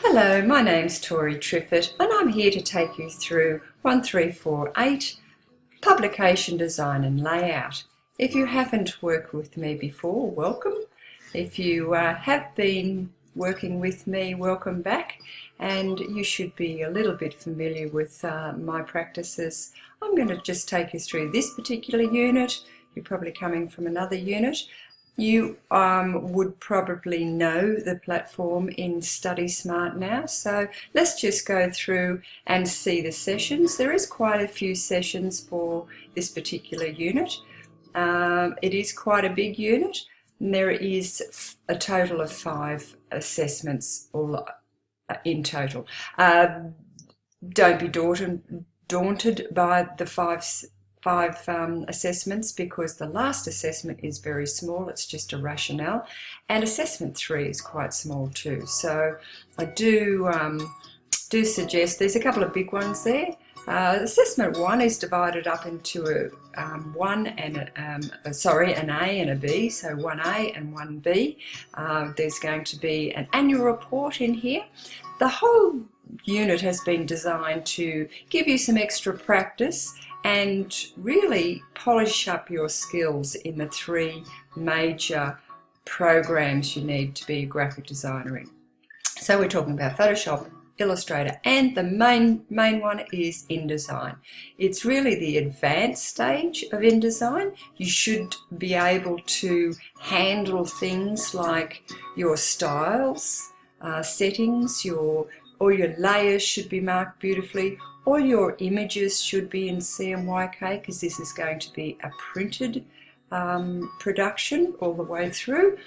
Hello, my name's Tori Triffett and I'm here to take you through 1348 Publication Design and Layout. If you haven't worked with me before, welcome. If you have been working with me, welcome back, and you should be a little bit familiar with my practices. I'm going to just take you through this particular unit. You're probably coming from another unit. You would probably know the platform in Study Smart now, so let's just go through and see the sessions. There is quite a few sessions for this particular unit. It is quite a big unit, and there is a total of 5 assessments all in total. Don't be daunted by the five assessments, because the last assessment is very small. It's just a rationale, and assessment 3 is quite small too. So I do suggest there's a couple of big ones there. Assessment 1 is divided up into an A and a B, so 1A and 1B. There's going to be an annual report in here. The whole unit has been designed to give you some extra practice and really polish up your skills in the 3 major programs you need to be a graphic designer in. So we're talking about Photoshop, Illustrator, and the main one is InDesign. It's really the advanced stage of InDesign. You should be able to handle things like your styles, settings, all your layers should be marked beautifully. All your images should be in CMYK, because this is going to be a printed production all the way through.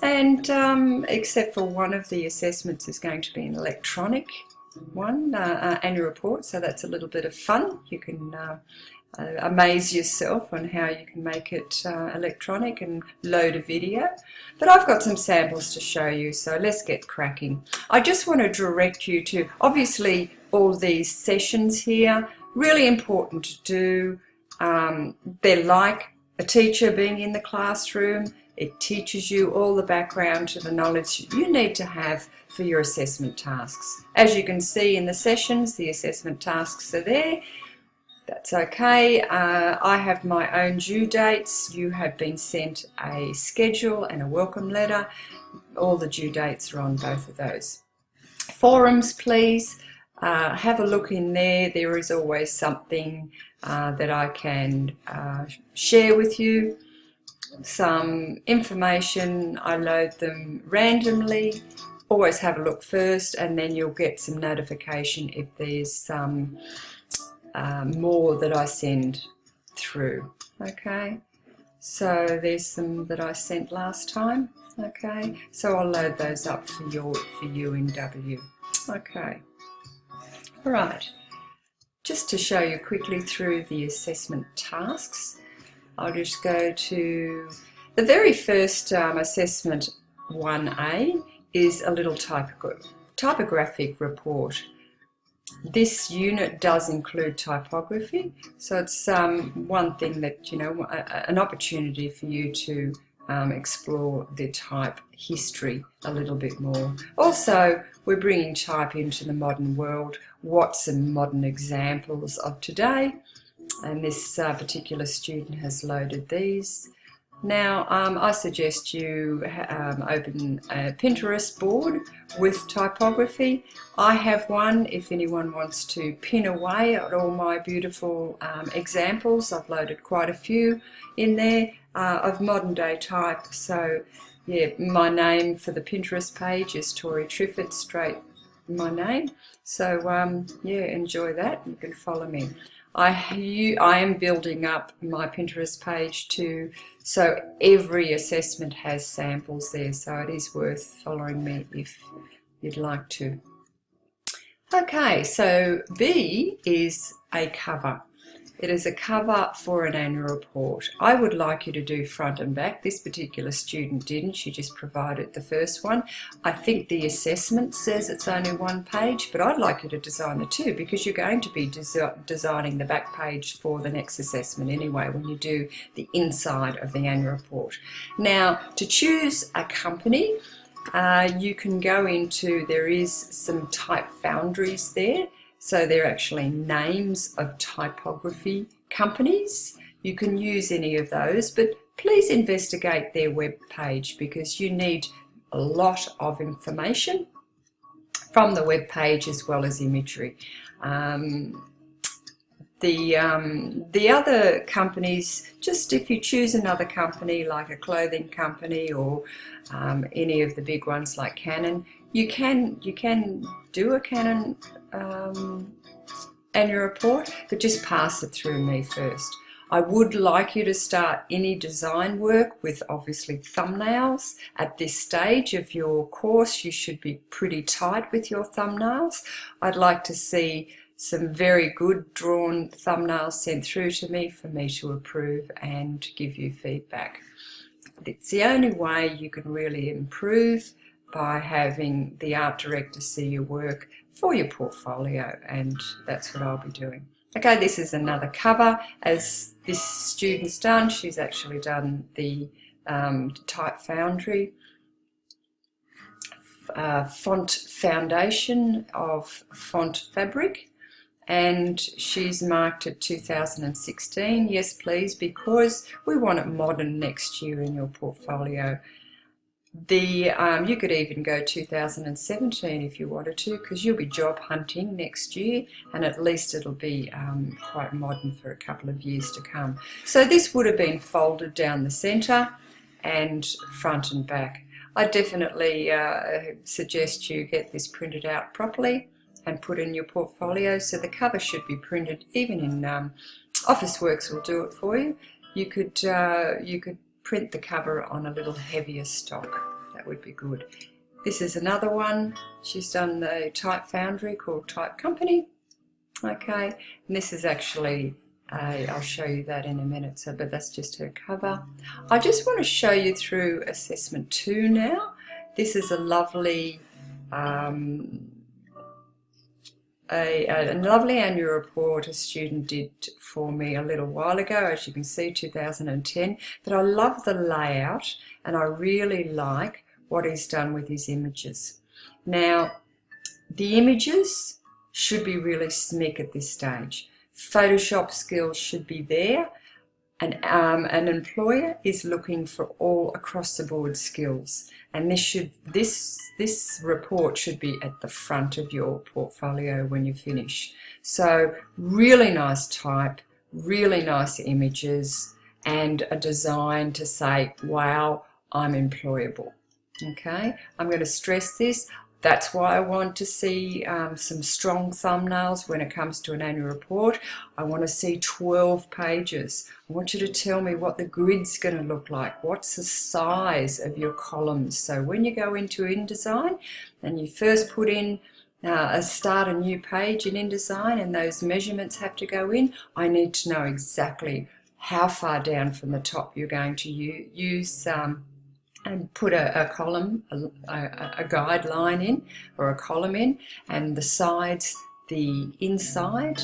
And except for one of the assessments is going to be an electronic one, annual report, so that's a little bit of fun. You can amaze yourself on how you can make it electronic and load a video. But I've got some samples to show you, so let's get cracking. I just want to direct you to, obviously, all these sessions here, really important to do. They're like a teacher being in the classroom. It teaches you all the background to the knowledge you need to have for your assessment tasks. As you can see in the sessions, the assessment tasks are there. That's okay. I have my own due dates. You have been sent a schedule and a welcome letter. All the due dates are on both of those. Forums, please. Have a look in there. There is always something that I can share with you. Some information, I load them randomly. Always have a look first, and then you'll get some notification if there's some more that I send through. Okay, so there's some that I sent last time. Okay, so I'll load those up for you in W. Okay. Right, just to show you quickly through the assessment tasks, I'll just go to the very first assessment 1A is a little typographic report. This unit does include typography, so it's one thing that, an opportunity for you to explore the type history a little bit more. Also, we're bringing type into the modern world. What's some modern examples of today? And this particular student has loaded these. Now, I suggest you open a Pinterest board with typography. I have one if anyone wants to pin away at all my beautiful examples. I've loaded quite a few in there of modern day type. So yeah, my name for the Pinterest page is Tori Triffett, straight my name. So yeah, enjoy that. You can follow me. I am building up my Pinterest page too, so every assessment has samples there, so it is worth following me if you'd like to. Okay, so B is a cover. It is a cover for an annual report. I would like you to do front and back. This particular student didn't. She just provided the first one. I think the assessment says it's only 1 page, but I'd like you to design the 2 because you're going to be designing the back page for the next assessment anyway when you do the inside of the annual report. Now, to choose a company, you can go into, there is some type foundries there, so they're actually names of typography companies. You can use any of those, but please investigate their web page, because you need a lot of information from the web page as well as imagery. The other companies, just if you choose another company like a clothing company or any of the big ones like Canon, you can do a Canon annual report, but just pass it through me first. I would like you to start any design work with obviously thumbnails. At this stage of your course, you should be pretty tight with your thumbnails. I'd like to see some very good drawn thumbnails sent through to me for me to approve and give you feedback. It's the only way you can really improve, by having the art director see your work for your portfolio, and that's what I'll be doing. Okay, this is another cover. As this student's done, she's actually done the Type Foundry font foundation of Font Fabric, and she's marked it 2016. Yes, please, because we want it modern next year in your portfolio. You could even go 2017 if you wanted to, because you'll be job hunting next year, and at least it'll be quite modern for a couple of years to come. So this would have been folded down the centre and front and back. I definitely suggest you get this printed out properly and put in your portfolio. So the cover should be printed, even in Officeworks will do it for you. You could print the cover on a little heavier stock. That would be good. This is another one. She's done the Type Foundry called Type Company. Okay, and this is actually, I'll show you that in a minute, but that's just her cover. I just want to show you through Assessment 2 now. This is a lovely a lovely annual report a student did for me a little while ago, as you can see, 2010, but I love the layout and I really like what he's done with his images. Now, the images should be really slick at this stage. Photoshop skills should be there, and an employer is looking for all across the board skills, and this report should be at the front of your portfolio when you finish. So really nice type, really nice images, and a design to say, wow, I'm employable. Okay, I'm going to stress this. That's why I want to see some strong thumbnails when it comes to an annual report. I want to see 12 pages. I want you to tell me what the grid's going to look like. What's the size of your columns? So when you go into InDesign and you first put in start a new page in InDesign and those measurements have to go in, I need to know exactly how far down from the top you're going to use and put a column, a guideline in, or a column in, and the sides, the inside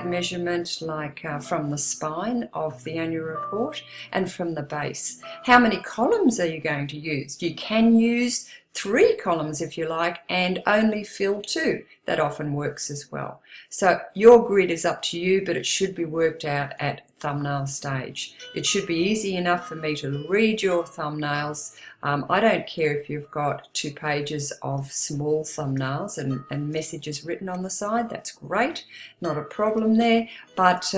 measurement, like from the spine of the annual report, and from the base. How many columns are you going to use? You can use 3 columns if you like, and only fill 2. That often works as well. So your grid is up to you, but it should be worked out at thumbnail stage. It should be easy enough for me to read your thumbnails. I don't care if you've got 2 pages of small thumbnails and messages written on the side. That's great, not a problem there, but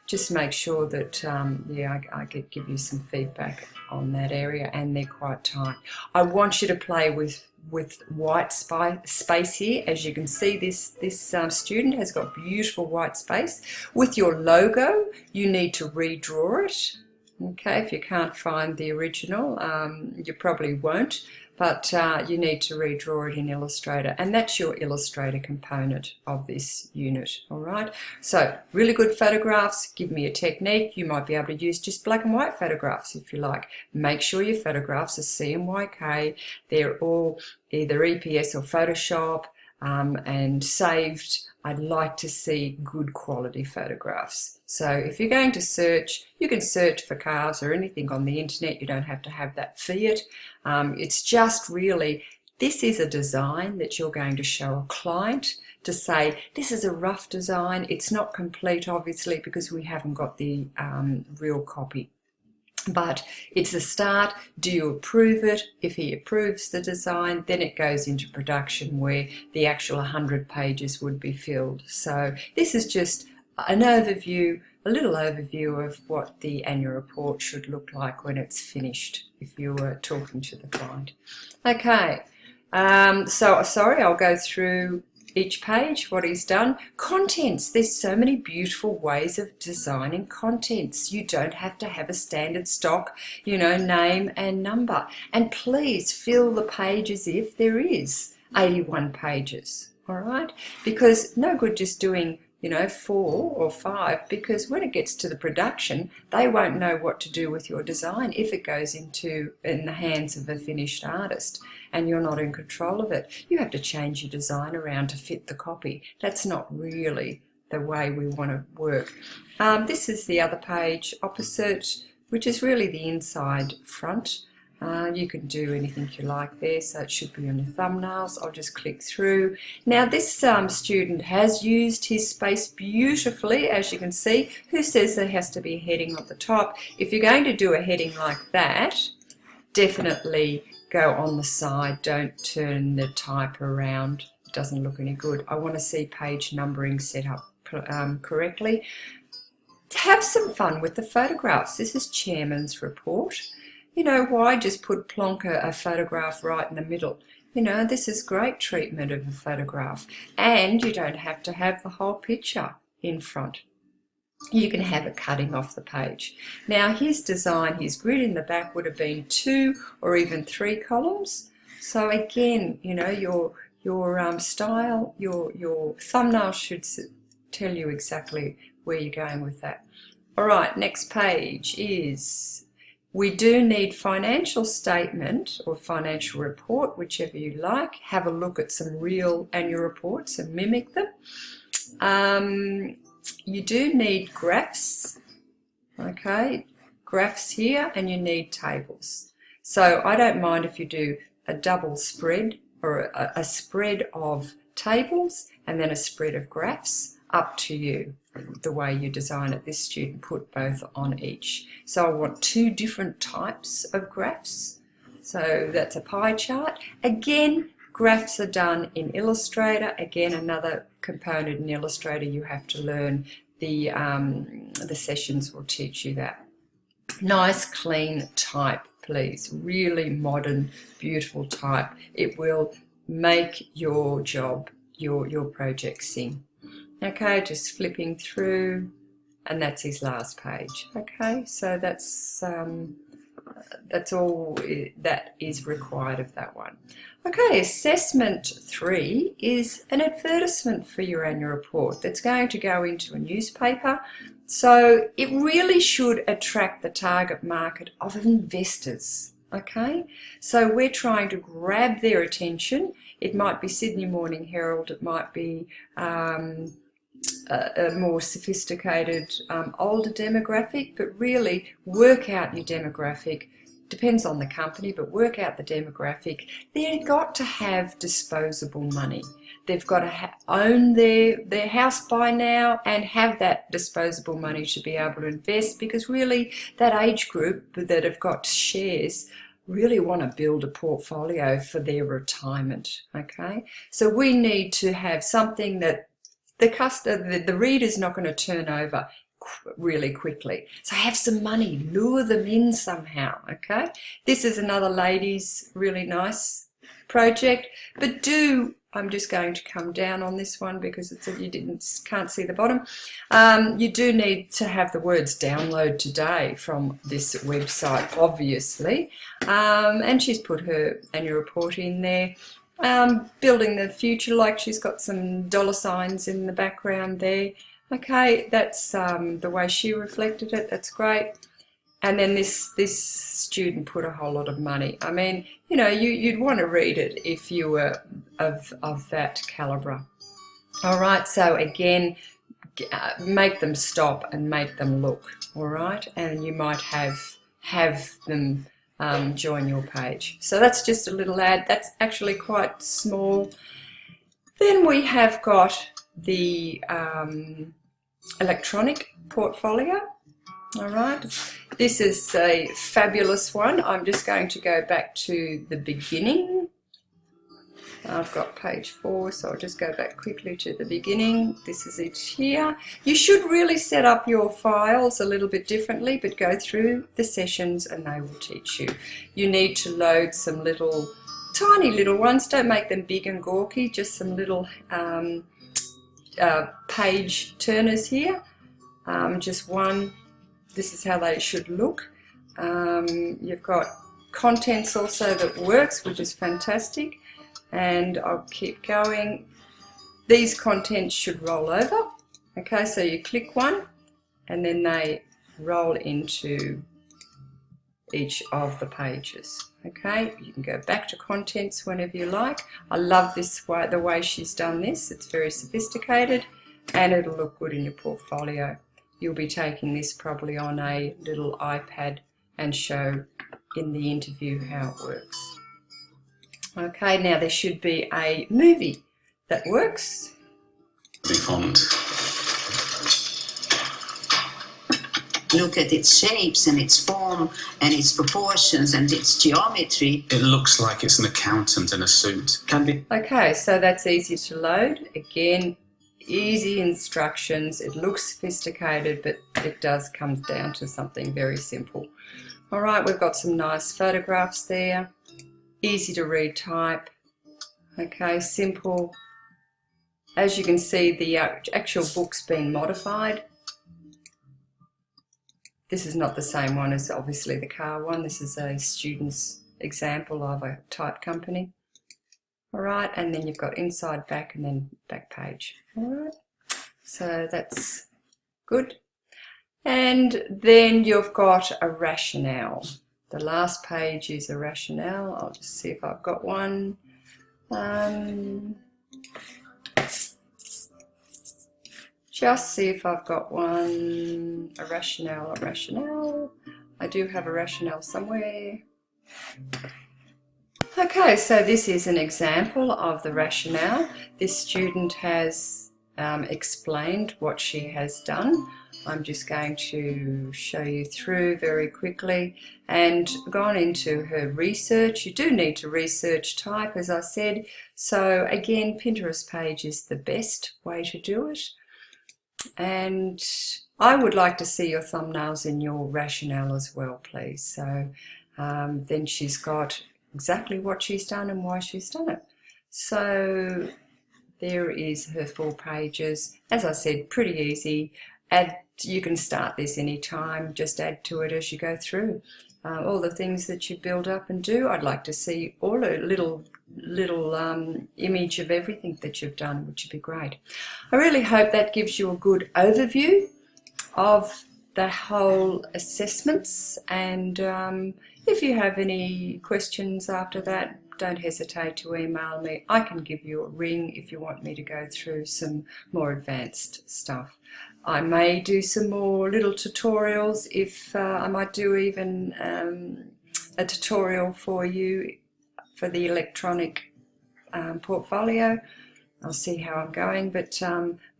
just make sure that I give you some feedback on that area, and they're quite tight. I want you to play with white space here. As you can see, this student has got beautiful white space. With your logo, you need to redraw it. Okay, if you can't find the original, you probably won't, but you need to redraw it in Illustrator, and that's your Illustrator component of this unit. All right, so really good photographs. Give me a technique. You might be able to use just black and white photographs if you like. Make sure your photographs are CMYK. They're all either EPS or Photoshop, and saved I'd like to see good quality photographs. So if you're going to search, you can search for cars or anything on the internet. You don't have to have that Fiat. It's just really, this is a design that you're going to show a client to say, this is a rough design. It's not complete, obviously, because we haven't got the real copy. But it's a start. Do you approve it? If he approves the design, then it goes into production where the actual 100 pages would be filled. So this is just an overview, a little overview of what the annual report should look like when it's finished, if you were talking to the client. Okay, so sorry, I'll go through each page, what he's done. Contents, there's so many beautiful ways of designing contents. You don't have to have a standard stock, name and number. And please fill the page as if there is 81 pages, all right? Because no good just doing 4 or 5, because when it gets to the production, they won't know what to do with your design if it goes in the hands of a finished artist and you're not in control of it. You have to change your design around to fit the copy. That's not really the way we want to work. This is the other page opposite, which is really the inside front. You can do anything you like there, so it should be on your thumbnails. I'll just click through. Now this student has used his space beautifully, as you can see. Who says there has to be a heading on the top? If you're going to do a heading like that, definitely go on the side. Don't turn the type around. It doesn't look any good. I want to see page numbering set up correctly. Have some fun with the photographs. This is Chairman's report. Why just put plonk a photograph right in the middle? This is great treatment of a photograph. And you don't have to have the whole picture in front. You can have it cutting off the page. Now his design, his grid in the back would have been 2 or even 3 columns. So again, your style, your thumbnail should tell you exactly where you're going with that. All right, next page is, we do need financial statement or financial report, whichever you like. Have a look at some real annual reports and mimic them. You do need graphs, okay, graphs here, and you need tables. So I don't mind if you do a double spread or a spread of tables and then a spread of graphs, up to you, the way you design it. This student put both on each. So I want 2 different types of graphs. So that's a pie chart. Again, graphs are done in Illustrator. Again, another component in Illustrator you have to learn. The sessions will teach you that. Nice, clean type, please. Really modern, beautiful type. It will make your job, your project sing. Okay, just flipping through, and that's his last page. Okay, so that's all that is required of that one. Okay, assessment 3 is an advertisement for your annual report that's going to go into a newspaper. So it really should attract the target market of investors. Okay, so we're trying to grab their attention. It might be Sydney Morning Herald, it might be a more sophisticated older demographic, but really work out your demographic. Depends on the company, but work out the demographic. They've got to have disposable money. They've got to own their house by now and have that disposable money to be able to invest, because really that age group that have got shares really want to build a portfolio for their retirement. Okay, so we need to have something that the reader's not going to turn over really quickly. So have some money, lure them in somehow. Okay, this is another ladies' really nice project, but I'm just going to come down on this one because can't see the bottom. You do need to have the words download today from this website, obviously. And she's put her annual report in there. Building the future, like she's got some dollar signs in the background there. Okay, that's the way she reflected it. That's great. And then this student put a whole lot of money. I mean, you'd want to read it if you were of that calibre. All right, so again, make them stop and make them look, all right? And you might have them join your page. So that's just a little ad. That's actually quite small. Then we have got the electronic portfolio. All right, this is a fabulous one. I'm just going to go back to the beginning. I've got page 4, so I'll just go back quickly to the beginning. This is it here. You should really set up your files a little bit differently, but go through the sessions and they will teach you. You need to load some little, tiny little ones. Don't make them big and gawky, just some little page turners here. Just one. This is how they should look. You've got contents also that works, which is fantastic. And I'll keep going. These contents should roll over. Okay, so you click one and then they roll into each of the pages. Okay, you can go back to contents whenever you like. I love this way, the way she's done this. It's very sophisticated and it'll look good in your portfolio. You'll be taking this probably on a little iPad and show in the interview how it works. Okay, now there should be a movie that works. Font. Look at its shapes and its form and its proportions and its geometry. It looks like it's an accountant in a suit. Can be. Okay, so that's easy to load. Again, easy instructions. It looks sophisticated, but it does come down to something very simple. All right, we've got some nice photographs there. Easy to read type. Okay, simple. As you can see, the actual book's been modified. This is not the same one as obviously the car one. This is a student's example of a type company. All right, and then you've got inside, back, and then back page. All right, so that's good. And then you've got a rationale. The last page is a rationale. I'll just see if I've got one. Just see if I've got one. A rationale. I do have a rationale somewhere. Okay, so this is an example of the rationale. This student has explained what she has done. I'm just going to show you through very quickly and gone into her research. You do need to research type, as I said. So again, Pinterest page is the best way to do it. And I would like to see your thumbnails in your rationale as well, please. So then she's got exactly what she's done and why she's done it. So there is her 4 pages. As I said, pretty easy. You can start this anytime, just add to it as you go through. All the things that you build up and do, I'd like to see all a little image of everything that you've done, which would be great. I really hope that gives you a good overview of the whole assessments, and if you have any questions after that, don't hesitate to email me. I can give you a ring if you want me to go through some more advanced stuff. I may do some more little tutorials if I might do even a tutorial for you for the electronic portfolio. I'll see how I'm going, but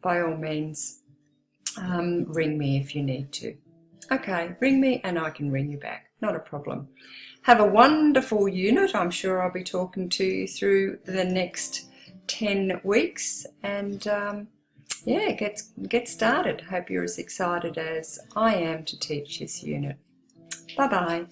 by all means, ring me if you need to. Okay, ring me and I can ring you back, not a problem. Have a wonderful unit. I'm sure I'll be talking to you through the next 10 weeks, and yeah, get started. Hope you're as excited as I am to teach this unit. Bye-bye.